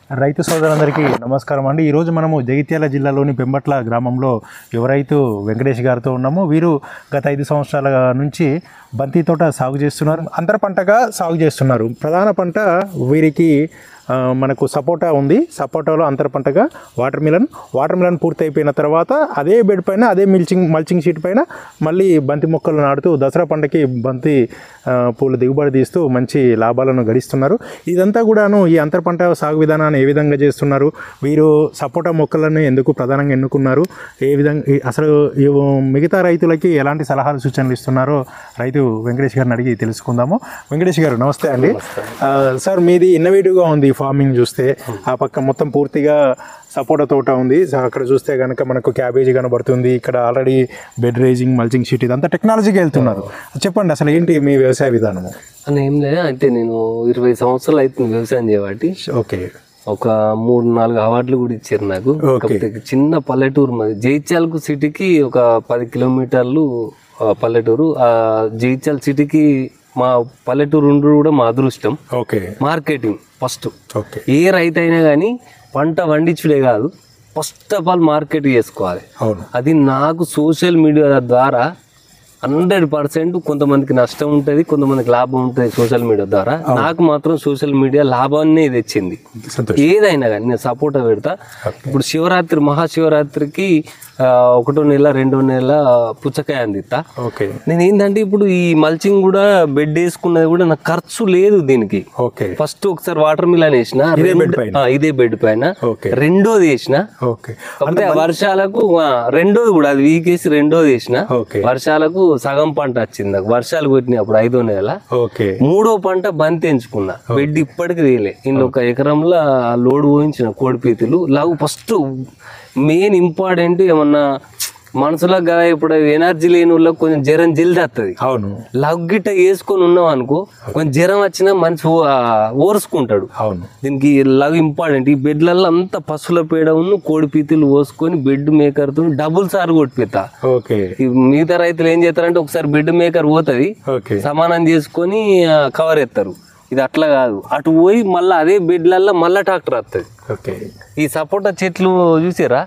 రైతు సోదరులందరికీ నమస్కారం అండి. ఈరోజు మనము జగిత్యాల జిల్లాలోని పెంబట్ల గ్రామంలో యువ రైతు వెంకటేష్ గారితో ఉన్నాము. వీరు గత 5 సంవత్సరాల నుంచి బంతి తోట సాగు చేస్తున్నారు. అంతర పంటగా సాగు చేస్తున్నారు. ప్రధాన పంట వీరికి మనకు సపోటా ఉంది. సపోటాలో అంతర పంటగా వాటర్ మిలన్ పూర్తి అయిపోయిన తర్వాత అదే బెడ్ పైన అదే మల్చింగ్ షీట్ పైన మళ్ళీ బంతి మొక్కలు నాటుతూ దసరా పంటకి బంతి పూలు దిగుబడి తీస్తూ మంచి లాభాలను గడిస్తున్నారు. ఇదంతా కూడాను ఈ అంతర పంట సాగు విధానాన్ని ఏ విధంగా చేస్తున్నారు, వీరు సపోటా మొక్కలను ఎందుకు ప్రధానంగా ఎన్నుకున్నారు, ఏ విధంగా అసలు మిగతా రైతులకి ఎలాంటి సలహాలు సూచనలు ఇస్తున్నారో రైతు వెంకటేష్ గారిని అడిగి తెలుసుకుందాము. వెంకటేష్ గారు నమస్తే అండి. సార్ మీది ఇన్నోవేటివ్గా ఉంది ఫార్మింగ్. చూస్తే ఆ పక్క మొత్తం పూర్తిగా సపోటా తోట ఉంది. అక్కడ చూస్తే కనుక మనకు క్యాబేజీ కనబడుతుంది. ఇక్కడ already bed raising mulching sheet ఇదంతా టెక్నాలజీకి వెళ్తున్నారు. చెప్పండి అసలు ఏంటి మీ వ్యవసాయ విధానము? అని ఏం లేదు, అంటే నేను 20 సంవత్సరాలు అవుతుంది వ్యవసాయం చేయబట్టి. ఓకే, ఒక 3-4 అవార్డులు కూడా ఇచ్చారు నాకు. చిన్న పల్లెటూరు మాది. జైత్యాలకు సిటీకి ఒక 10 కిలోమీటర్లు పల్లెటూరు. ఆ జైత్యాల సిటీకి మా పల్లెటూరు ఉండు కూడా మా అదృష్టం. Okay, marketing first. ఏ రైతు అయినా కానీ పంట వండించుడే కాదు, ఫస్ట్ ఆఫ్ ఆల్ మార్కెట్ చేసుకోవాలి. అది నాకు సోషల్ మీడియా ద్వారా 100%. కొంతమందికి నష్టం ఉంటుంది, కొంతమందికి లాభం ఉంటుంది సోషల్ మీడియా ద్వారా. నాకు మాత్రం సోషల్ మీడియా లాభాన్ని తెచ్చింది. ఏదైనా కానీ నేను సపోర్ట్ పెడతా. ఇప్పుడు శివరాత్రి, మహాశివరాత్రికి 1వ నెల 2వ నెల పుచ్చకాయ అందిస్తా. నేను ఏంటంటే ఇప్పుడు ఈ మల్చింగ్ కూడా బెడ్ వేసుకున్నది కూడా నాకు ఖర్చు లేదు దీనికి. ఫస్ట్ ఒకసారి వాటర్ మిలన్ వేసిన ఇదే బెడ్ పైన, రెండోది వేసిన. వర్షాలకు రెండోది కూడా అది వీకేసి రెండోది వేసిన. వర్షాలకు సగం పంట వచ్చింది నాకు. వర్షాలు కొట్టినాయి అప్పుడు 5వ నెల. 3వ పంట బంతి ఎంచుకున్నా. బెడ్ ఇప్పటికి తీయలే. ఇందులో 1 ఎకరంలో లోడ్ పోయించిన కోడిపీతులు లవ్. ఫస్ట్ మెయిన్ ఇంపార్టెంట్ ఏమన్నా మనసులో కదా, ఇప్పుడు ఎనర్జీ లేని వాళ్ళకి కొంచెం జ్వరం జల్ది వస్తుంది. అవును, లవ్ గిట్ట వేసుకొని ఉన్నాం అనుకో, కొంచెం జ్వరం వచ్చినా మనిషి ఓర్చుకుంటాడు. అవును, దీనికి లవ్ ఇంపార్టెంట్. ఈ బెడ్లలో అంతా పశువుల పేడ ఉన్న కోడి పీతులు పోసుకొని బెడ్ మేకర్ తో డబుల్ సార్ కొట్టిపిస్తా. మిగతా రైతులు ఏం చేస్తారంటే ఒకసారి బెడ్ మేకర్ పోతుంది, సమానం చేసుకొని కవర్ ఎత్తారు. ఇది అట్లా కాదు, అటు పోయి మళ్ళీ అదే బెడ్లల్లో మళ్ళీ ట్రాక్టర్ వస్తుంది. ఈ సపోటా చెట్లు చూసారా,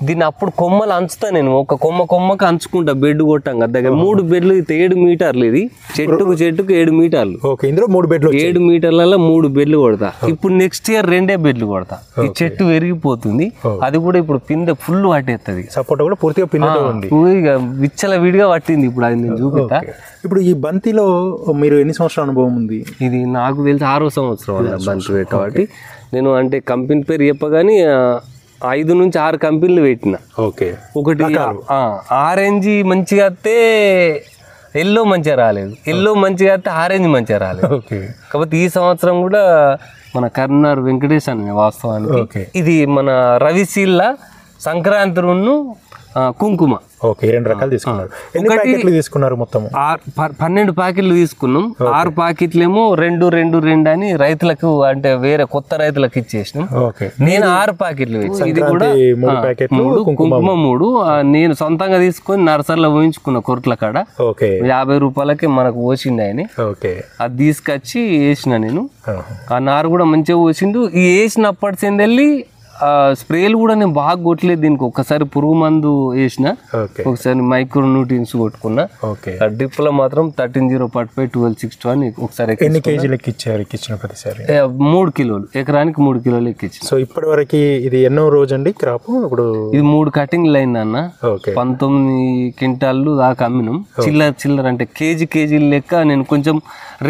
దీన్ని అప్పుడు కొమ్మలు అంచుతా నేను. ఒక కొమ్మకి అంచుకుంటా బెడ్ కొట్టాం కదా. దగ్గర 3 బెడ్లు 7 మీటర్లు. ఇది చెట్టుకు 7 మీటర్లు. 7 మీటర్లలో 3 బెడ్లు కొడతా. ఇప్పుడు నెక్స్ట్ ఇయర్ 2 బెడ్లు కొడతా. ఈ చెట్టు పెరిగిపోతుంది. అది కూడా ఇప్పుడు పిందె ఫుల్ పట్టేస్తుంది. సపోటా కూడా పూర్తిగా పిందె ఉంది. విచ్చల విడిగా పట్టింది. ఇప్పుడు అది నేను చూపిస్తా. ఇప్పుడు ఈ బంతిలో మీరు ఎన్ని సంవత్సరాల అనుభవం ఉంది? ఇది నాకు తెలిసి 6వ సంవత్సరం బంతి పెట్టబట్టి. నేను అంటే కంపెనీ పేరు చెప్పగానే 5 నుంచి 6 కంపెనీలు పెట్టిన. ఒకటి ఆరెంజ్ మంచిగా వస్తే ఎల్లో మంచిగా రాలేదు, ఎల్లో మంచిగా వస్తే ఆరెంజ్ మంచిగా రాలేదు. కాబట్టి ఈ సంవత్సరం కూడా మన కర్నార్ వెంకటేష్ అనే వాస్తవానికి ఇది మన రవిశీల్ల సంక్రాంతి కుంకుమ. 2 రకాలు తీసుకున్నారు. ఎన్ని ప్యాకెట్లు తీసుకున్నారు? మొత్తం 12 ప్యాకెట్లు తీసుకున్నాం. 6 ప్యాకెట్లేమో 2 అని రైతులకు, అంటే వేరే కొత్త రైతులకు ఇచ్చేసినాం. నేను 6 ప్యాకెట్లు వేసాను. ఇది కూడా 3 కుంకుమ 3 నేను సొంతంగా తీసుకొని నర్సరీలో ఊహించుకున్న కొరట్ల కాడ 50 రూపాయలకి మనకు పోసిండు ఆయన. అది తీసుకొచ్చి వేసిన నేను. ఆ నారు కూడా మంచిగా పోసిండు. ఈ వేసినప్పటి చెందెళ్ళి స్ప్రేలు కూడా నేను బాగా కొట్టలేదు దీనికి. ఒక్కసారి పురుగు మందు వేసిన, ఒకసారి మైక్రో న్యూట్రియన్స్ కొట్టుకున్నా. డ్రిప్ లో మాత్రం 13-0-45 1261 ఒకసారి. ఎన్ని కేజీలకి ఇచ్చిన ప్రతిసారి? 3 కిలోలు, ఎకరానికి 3 కిలోలు ఎక్కించిన. సో ఇప్పటి వరకు ఇది ఎన్నో రోజు అండి క్రాప్? ఇప్పుడు ఇది 3 కటింగ్లు అయిందన్న. 19 క్వింటాళ్ళు దాకా అమ్మినాం. చిల్లర అంటే కేజీ లెక్క. నేను కొంచెం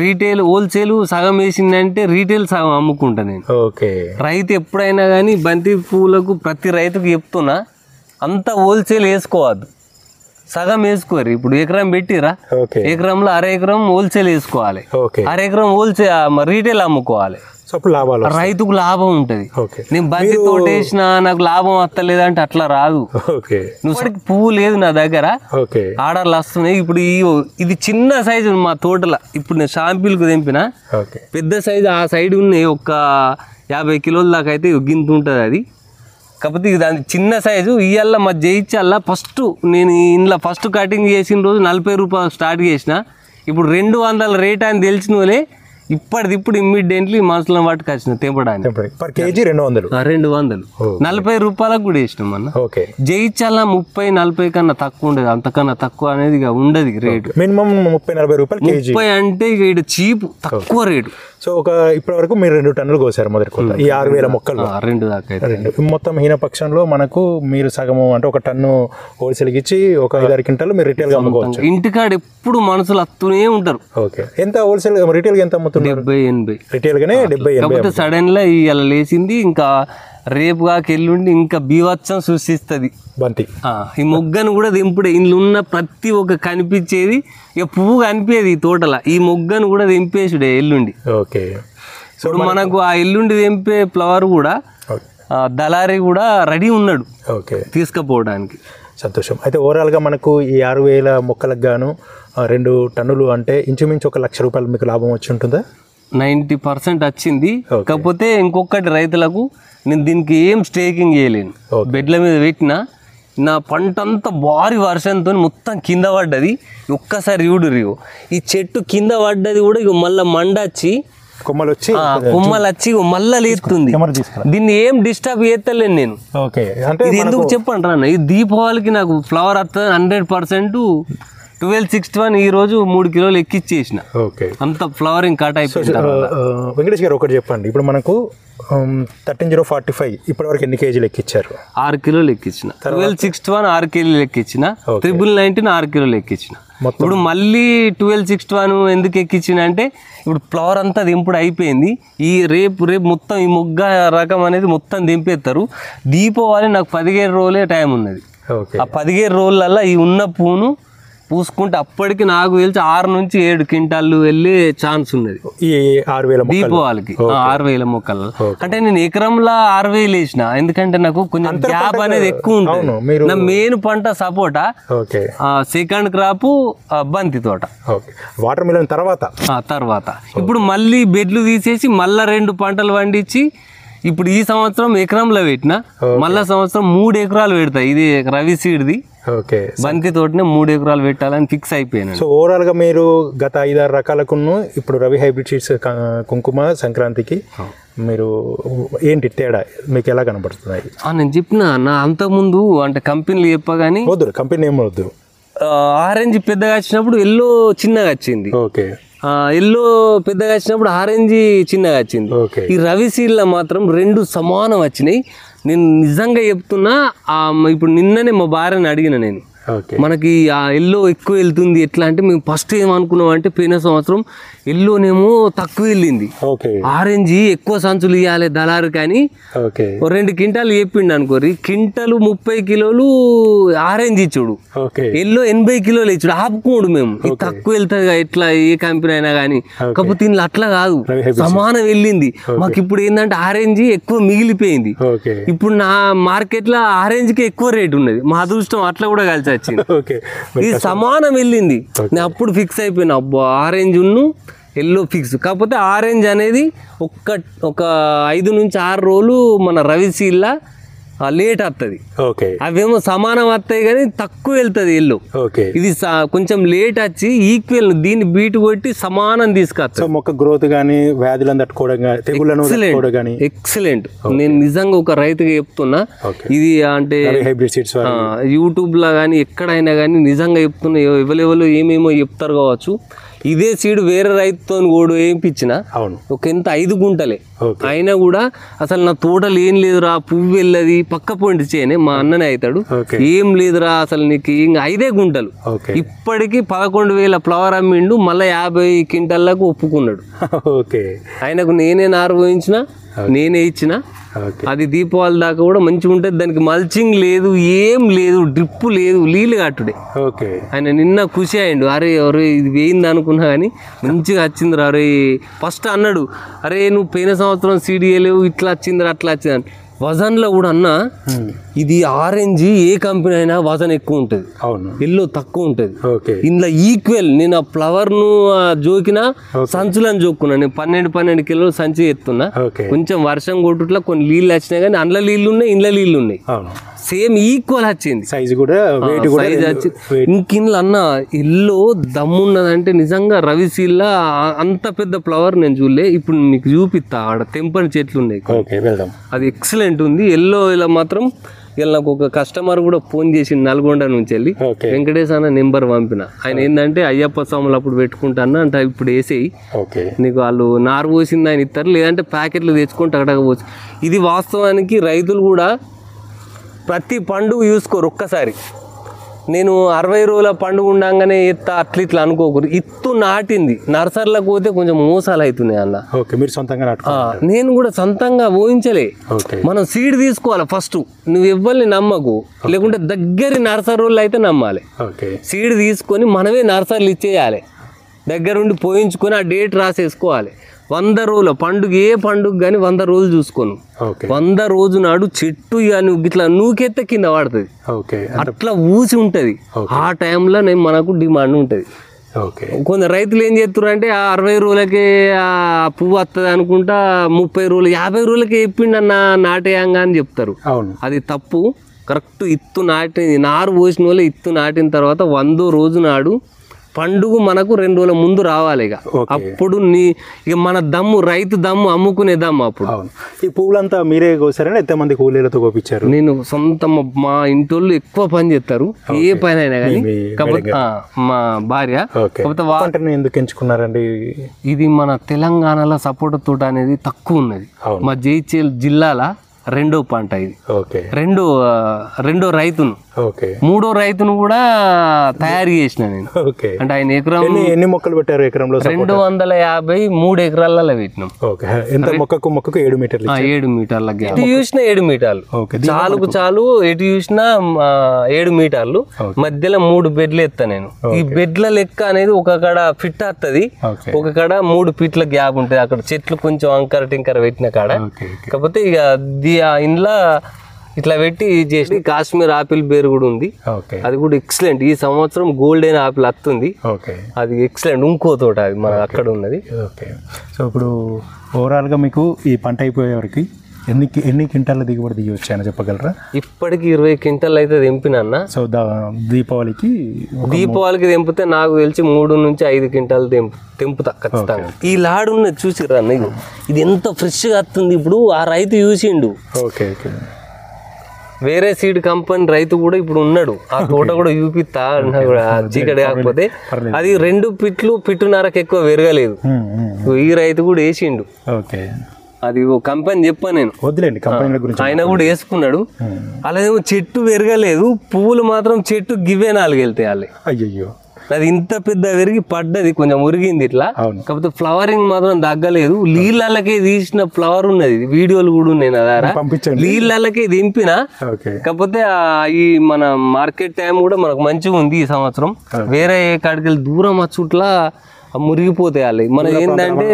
రీటైల్, హోల్సేల్ సగం వేసిందంటే రీటైల్ సగం అమ్ముకుంటా నేను. రైతు ఎప్పుడైనా కానీ బంతి పూలకు ప్రతి రైతుకు చెప్తున్నా, అంత హోల్సేల్ వేసుకోవద్దు, సగం వేసుకోరు. ఇప్పుడు ఎకరం పెట్టిరా, ఎకరంలో 1/2 ఎకరం హోల్సేల్ వేసుకోవాలి, 1/2 ఎకరం హోల్సేల్ రీటైల్ అమ్ముకోవాలి. రైతుకు లాభం ఉంటది. నేను బంతి తోట వేసిన నాకు లాభం వస్తలేదంటే అట్లా రాదు. నువ్వు పువ్వు లేదు నా దగ్గర, ఆర్డర్లు వస్తున్నాయి. ఇప్పుడు ఇది చిన్న సైజు మా తోటలో. ఇప్పుడు నేను షాంపిల్కు తెంపిన పెద్ద సైజు ఆ సైడ్ ఉన్నాయి. ఒక 50 కిలోల దాకా అయితే గింత ఉంటుంది అది. కాకపోతే దాని చిన్న సైజు. ఇవాళ మా జయించాల ఫస్ట్ నేను ఇంట్లో ఫస్ట్ కటింగ్ చేసిన రోజు 40 రూపాయలు స్టార్ట్ చేసిన. ఇప్పుడు 200 రేట్ అని తెలిసిన వాళ్ళే ఇప్పుడు ఇమ్మీడియట్లీ మనుషులను పట్టుకు వచ్చిన తెంపడానికి పర్ కేజీ 200 40 రూపాయలకు కూడా వేసినాం అన్న. ఓకే. జైచాల 30-40 కన్నా తక్కువ ఉండేది, అంతకన్నా తక్కువ అనేది ఇక ఉండదు రేటు. మినిమం 30-40 రూపాయలు కేజీ. 30 అంటే ఇక ఇటు చీప్ తక్కువ రేటు. సో ఇప్పటి వరకు మీరు 2 టన్నులు కోసారు మొదటి కోత ఈ 6000 మొక్కలు. 2 దాకా మొత్తం హీన పక్షంలో మనకు మీరు సగము అంటే 1 టన్ను హోల్సేల్కి ఇచ్చి ఒక 5-6 క్వింటాలు మీరు రిటైల్ గా అమ్ముకోవచ్చు. ఇంటికాడ ఎప్పుడు మనుషులు అత్తునే ఉంటారు. ఓకే. ఎంత హోల్సేల్ రిటైల్ ఎంత అమ్ముతున్నారు? 70-80 రిటైల్ గానే 70-80. కాకపోతే సడన్ గా ఇలా లేచింది, ఇంకా రేపు కాక ఎల్లుండి ఇంకా బీవత్సం సృష్టిస్తుంది బంతి. ఈ మొగ్గను కూడా దింపుడే, ఇంట్లో ఉన్న ప్రతి ఒక్క కనిపించేది ఇక పువ్వు కనిపించేది ఈ తోటల, ఈ మొగ్గను కూడా దింపేసుడే ఎల్లుండి. ఓకే. ఇప్పుడు మనకు ఆ ఎల్లుండి దింపే ఫ్లవర్ కూడా దళారి కూడా రెడీ ఉన్నాడు ఓకే తీసుకుపోవడానికి. సంతోషం. అయితే ఓవరాల్గా మనకు ఈ 6000 మొక్కలకు గాను 2 టన్నులు అంటే ఇంచుమించు 1 లక్ష రూపాయలు మీకు లాభం వచ్చి ఉంటుందా? 90% వచ్చింది. కాకపోతే ఇంకొకటి రైతులకు, నేను దీనికి ఏం స్టేకింగ్ చేయలేను, బెడ్ల మీద పెట్టినా నా పంట అంతా భారీ వర్షంతో మొత్తం కింద పడ్డది. ఒక్కసారి చూడు, ఈ చెట్టు కింద పడ్డది కూడా ఇక మళ్ళీ మండొచ్చి కొమ్మలు వచ్చి మళ్ళా లేస్తుంది. దీన్ని ఏం డిస్టర్బ్ చేస్తలేను నేను. ఇది ఎందుకు చెప్పండి రా, ఈ దీపావళికి నాకు ఫ్లవర్ వస్తుంది 100%. 1261 ఈ రోజు 3 కిలోలు ఎక్కిచ్చేసిన. అంత ఫ్లవరింగ్ కట్ అయిపోయింది. వెంకటేష్ గారు ఒకటి చెప్పండి, ఇప్పుడు మనకు 13045 ఇప్పటి వరకు ఎన్ని కేజీలు ఎక్కిచ్చారు? 6 కిలోలు ఎక్కించిన. 1261 6 కిలోలు ఎక్కించిన. 919 6 కిలోలు ఎక్కించిన. ఇప్పుడు మళ్ళీ 1261 ఎందుకు ఎక్కించిన అంటే ఇప్పుడు ఫ్లవర్ అంతా దింపుడు అయిపోయింది. ఈ రేపు మొత్తం ఈ మొగ్గ రకం అనేది మొత్తం దింపేస్తారు. దీపావళి నాకు 15 రోజులే టైం ఉన్నది. ఆ 15 రోజులల్లో ఈ ఉన్న పూను పూసుకుంటే అప్పటికి నాకు తెలిసి 6 నుంచి 7 క్వింటాళ్ళు వెళ్ళే ఛాన్స్ ఉన్నది ఈ 6000 దీపావళికి. 6000 మొక్కలు అంటే నేను ఎకరంలో 6000 వేసిన, ఎందుకంటే నాకు కొంచెం గ్యాప్ అనేది ఎక్కువ ఉంటుంది. నా మెయిన్ పంట సపోటా, సెకండ్ క్రాప్ బంతి తోట, వాటర్ మిలన్ తర్వాత ఇప్పుడు మళ్ళీ బెడ్లు తీసేసి మళ్ళా 2 పంటలు పండించి ఇప్పుడు ఈ సంవత్సరం ఎకరంలో పెట్టిన, మళ్ళా సంవత్సరం 3 ఎకరాలు పెడతా. ఇది రవి సీడ్ది బంతి తోటనే 3 ఎకరాలు పెట్టాలని ఫిక్స్ అయిపోయాను. సో ఓవరాల్ గా మీరు గత 5-6 రకాలకు ఇప్పుడు రవి హైబ్రిడ్ సీడ్స్ కుంకుమ సంక్రాంతికి మీరు ఏంటి తేడా మీకు ఎలా కనబడుతున్నాయి? నేను చెప్పిన నా అంతకుముందు అంటే కంపెనీలు చెప్పగానే వద్దు, కంపెనీ ఏం వద్దు. ఆరెంజ్ పెద్దగా వచ్చినప్పుడు ఎల్లో చిన్నగా వచ్చింది. ఎల్లో పెద్దగా వచ్చినప్పుడు ఆరెంజ్ చిన్నగా వచ్చింది. ఈ రవి సీడ్లో మాత్రం 2 సమానం వచ్చినాయి. నేను నిజంగా చెప్తున్నా, ఇప్పుడు నిన్ననే మా భార్యని అడిగిన నేను, మనకి ఆ ఎల్లో ఎక్కువ వెళ్తుంది ఎట్లా అంటే, మేము ఫస్ట్ ఏమనుకున్నాం అంటే పోయిన సంవత్సరం ఎల్లోనేమో తక్కువ వెళ్ళింది, ఆరెంజ్ ఎక్కువ సంచులు ఇవ్వాలి దళారు కానీ 2 క్వింటాలు చెప్పిండు అనుకోరి, క్వింటలు 30 కిలోలు ఆరెంజ్ ఇచ్చుడు, ఎల్లో 80 కిలోలు ఇచ్చుడు. ఆపుకోడు మేము, తక్కువ వెళ్తుంది ఎట్లా ఏ కంపెనీ అయినా కానీ. కాకపోతే ఇంట్లో అట్లా కాదు, సమానం వెళ్ళింది. మాకు ఇప్పుడు ఏంటంటే ఆరెంజ్ ఎక్కువ మిగిలిపోయింది. ఇప్పుడు నా మార్కెట్ లో ఆరెంజ్ కి ఎక్కువ రేట్ ఉన్నది. మా అదృష్టం అట్లా కూడా కలిసి వచ్చింది. ఇది సమానం వెళ్ళింది. నేను అప్పుడు ఫిక్స్ అయిపోయినా, అబ్బా ఆరెంజ్ ఉన్ను ఎల్లో ఫిక్స్. కాకపోతే ఆరెంజ్ అనేది ఒక 5 నుంచి 6 రోజులు మన రవి సీడ్లా లేట్ వస్తుంది. అవేమో సమానం వస్తాయి కానీ తక్కువ వెళ్తుంది ఎల్లో. ఇది కొంచెం లేట్ వచ్చి ఈక్వల్ దీన్ని బీట్ కొట్టి సమానం తీసుకొస్తా. మొక్క గ్రోత్ గానీ వ్యాధులను తట్టుకోవడం ఎక్సలెంట్. నేను నిజంగా ఒక రైతుగా చెప్తున్నా, ఇది అంటే యూట్యూబ్ లో కానీ ఎక్కడైనా కానీ నిజంగా చెప్తున్నా. ఎవరెవరు ఏమేమో చెప్తారు కావచ్చు, ఇదే సీడ్ వేరే రైతుతో కూడా వేయించిన ఒక ఎంత 5 గుంటలే అయినా కూడా అసలు నా తోటలు ఏం లేదురా, పువ్వు వెళ్ళది పక్క పొంటి చేయనే మా అన్ననే అవుతాడు, ఏం లేదురా అసలు నీకు 5 గుంటలు. ఇప్పటికి 11,000 ఫ్లవర్ అమ్మిండు, మళ్ళీ 50 క్వింటాలకు ఒప్పుకున్నాడు. ఆయనకు నేనే నారు పోయించిన, నేనే ఇచ్చిన. అది దీపావళి దాకా కూడా మంచిగా ఉంటుంది. దానికి మల్చింగ్ లేదు, ఏం లేదు, డ్రిప్ లేదు, నీళ్ళు కట్టుడే. ఆయన నిన్న ఖుషి అయ్యిండు, అరే ఎవరు ఇది వేయింది అనుకున్నా కానీ మంచిగా వచ్చింది రా. అరే ఫస్ట్ అన్నాడు, అరే నువ్వు పోయిన సంవత్సరం సీడీ లేవు, ఇట్లా వచ్చిందిరా అట్లా వచ్చింది. వజన్లో కూడా అన్న ఇది ఆరెంజ్ ఏ కంపెనీ అయినా వజన్ ఎక్కువ ఉంటుంది, అవును, ఎల్లో తక్కువ ఉంటుంది. ఓకే, ఇందులో ఈక్వల్ నేను ఆ ఫ్లవర్ ను జోకినా సంచులను జోక్కున్నా. నేను 12 కిలోలు సంచి ఎత్తున్నా. ఓకే, కొంచెం వర్షం కొట్టుట్లా కొన్ని నీళ్ళు వచ్చినాయి కానీ అందులో నీళ్ళు ఉన్నాయి, ఇంట్లో నీళ్ళు ఉన్నాయి. అవును, సేమ్ ఈక్వల్ వచ్చింది, సైజ్ కూడా వెయిట్ కూడా సైజ్ వచ్చింది. ఇంకిన్లో అన్న ఇల్లు దమ్మున్నదంటే నిజంగా రవిశీల్లా అంత పెద్ద ఫ్లవర్ నేను చూడలే. ఇప్పుడు మీకు చూపిస్తా, ఆడ తెంపని చెట్లు ఉన్నాయి. ఓకే, వెళ్దాం. అది ఎక్సలెంట్ ఉంది. ఎల్లో ఇలా మాత్రం ఇలా నాకు ఒక కస్టమర్ కూడా ఫోన్ చేసి నల్గొండ నుంచి వెళ్ళి వెంకటేష్ అన్న నెంబర్ పంపిన. ఆయన ఏంటంటే అయ్యప్ప స్వాములు అప్పుడు పెట్టుకుంటాను అంటే ఇప్పుడు వేసేయి, నీకు వాళ్ళు నారు పోసింది ఆయన ఇస్తారు, లేదంటే ప్యాకెట్లు తెచ్చుకుంటే అక్కడ పోసి. ఇది వాస్తవానికి రైతులు కూడా ప్రతి పండుగ చూసుకోరు. ఒక్కసారి నేను 60 రోజుల పండుగ ఉండగానే ఎత్తా అట్లా ఇట్లా అనుకోకూడదు. ఇత్తు నాటింది నర్సరీలకు పోతే కొంచెం మోసాలు అవుతున్నాయి అన్న. మీరు సొంతంగా నేను కూడా సొంతంగా ఊహించలే. మనం సీడ్ తీసుకోవాలి ఫస్ట్, నువ్వు ఎవరిని నమ్మకు, లేకుంటే దగ్గర నర్సరీలు అయితే నమ్మాలి. సీడ్ తీసుకొని మనమే నర్సరీలు ఇచ్చేయాలి, దగ్గరుండి పోయించుకొని ఆ డేట్ రాసేసుకోవాలి. 100 రోజుల పండుగ, ఏ పండుగ కానీ 100 రోజులు చూసుకోను. 100 రోజు నాడు చెట్టు నువ్వు ఇట్లా నూకెత్తే కింద పడుతుంది, అట్లా ఊసి ఉంటుంది. ఆ టైంలో మనకు డిమాండ్ ఉంటుంది. కొందరు రైతులు ఏం చేస్తారు అంటే 60 రోజులకే ఆ పువ్వు వస్తుంది అనుకుంటా 30 రోజులు 50 రోజులకే చెప్పిండు అన్న నాటేయంగా అని చెప్తారు. అది తప్పు. కరెక్ట్ ఇత్తు నారు పోసిన వాళ్ళు ఇత్తు నాటిన తర్వాత 100వ రోజు నాడు పండుగ మనకు 2 రోజుల ముందు రావాలి. అప్పుడు ఇక మన దమ్ము, రైతు దమ్ము, అమ్ముకునే దమ్ము. అప్పుడు ఈ పువ్వులంతా మీరే కోసారని ఎంతమంది కూలీలతో కోపించారు? నేను సొంత మా ఇంటోళ్ళు ఎక్కువ పని చేస్తారు, ఏ పని అయినా కానీ. కాకపోతే మా భార్య. కాకపోతే ఎందుకు ఎంచుకున్నారండి? ఇది మన తెలంగాణలో సపోటా తోట అనేది తక్కువ ఉన్నది. మా జైచేల్ జిల్లాల 2వ పంట ఇది. రెండో రైతును, 3వ రైతును కూడా తయారు చేసిన నేను. అంటే ఆయన ఎన్ని మొక్కలు పెట్టారు ఎకరంలో? 253 ఎకరాలలో పెట్టినాం. మొక్కకు 7 మీటర్లు, 7 మీటర్ల గ్యాప్. ఎటు చూసినా 7 మీటర్లు, చాలు ఎటు చూసినా 7 మీటర్లు. మధ్యలో 3 బెడ్లు ఎత్తా నేను. ఈ బెడ్ల లెక్క అనేది ఒక కాడ ఫిట్ వస్తుంది, ఒక కాడ 3 ఫీట్ల గ్యాప్ ఉంటుంది. అక్కడ చెట్లు కొంచెం అంకర టింకర పెట్టిన కాడ. కాకపోతే ఇక ఇంట్లో ఇట్లా పెట్టి చేసి కాశ్మీర్ ఆపిల్ బేర్ కూడా ఉంది. అది కూడా ఎక్సలెంట్. ఈ సంవత్సరం గోల్డెన్ ఆపిల్ వస్తుంది, అది ఎక్సలెంట్. ఇంకో తోట అది మన అక్కడ ఉన్నది. సో ఇప్పుడు ఓవరాల్గా మీకు ఈ పంట అయిపోయేవరకు ఎన్ని క్వింటాల దిగుబడి దిగి వచ్చాయని చెప్పగలరా? ఇప్పటికి 20 క్వింటాల్ అయితే తెంపినన్నా. సో దీపావళికి తెంపితే నాకు తెలిసి 3 నుంచి 5 క్వింటాలు తెంపుతా ఖచ్చితంగా. ఈ లాడు ఉన్నది చూసిరా అన్న, ఇది ఎంత ఫ్రెష్గా వస్తుంది. ఇప్పుడు ఆ రైతు చూసిండు, వేరే సీడ్ కంపెనీ రైతు కూడా ఇప్పుడు ఉన్నాడు. ఆ తోట కూడా చూపిస్తా చీకటి కాకపోతే. అది 2 ఫీట్లు 1.5 ఎక్కువ పెరగలేదు. ఈ రైతు కూడా వేసిండు. అది కంపెనీ చెప్పా నేను, వద్దులేండి కంపెనీల గురించి. ఆయన కూడా వేసుకున్నాడు. అలాగేమో చెట్టు పెరగలేదు, పువ్వులు మాత్రం చెట్టు గివే 4 వెళ్తాయి వాళ్ళే. అయ్యయ్యో, అది ఇంత పెద్ద పెరిగి పడ్డది, కొంచెం ఉరిగింది ఇట్లా. కాకపోతే ఫ్లవరింగ్ మాత్రం తగ్గలేదు. నీళ్ళకే తీసిన ఫ్లవర్ ఉన్నది, వీడియోలు కూడా ఉన్నాయి నా దగ్గర. నీళ్ళకే దింపిన. కాకపోతే ఈ మన మార్కెట్ టైం కూడా మనకు మంచిగా ఉంది ఈ సంవత్సరం. వేరే కాడికి వెళ్ళి దూరం వచ్చుట్లా మురిగిపోతాయి వాళ్ళు. మనం ఏంటంటే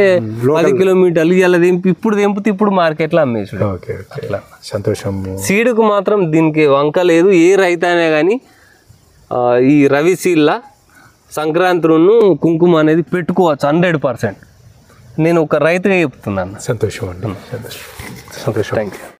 10 కిలోమీటర్లు ఇలా ఇప్పుడు తెంపితే ఇప్పుడు మార్కెట్లో అమ్మేసి. సంతోషం. సీడుకు మాత్రం దీనికి వంక లేదు. ఏ రైతు అయినా కానీ ఈ రవిశీల్లా సంక్రాంతిను కుంకుమ అనేది పెట్టుకోవచ్చు 100%. నేను ఒక రైతుగా చెప్తున్నాను. సంతోషం అండి, సంతోషం. Thank you.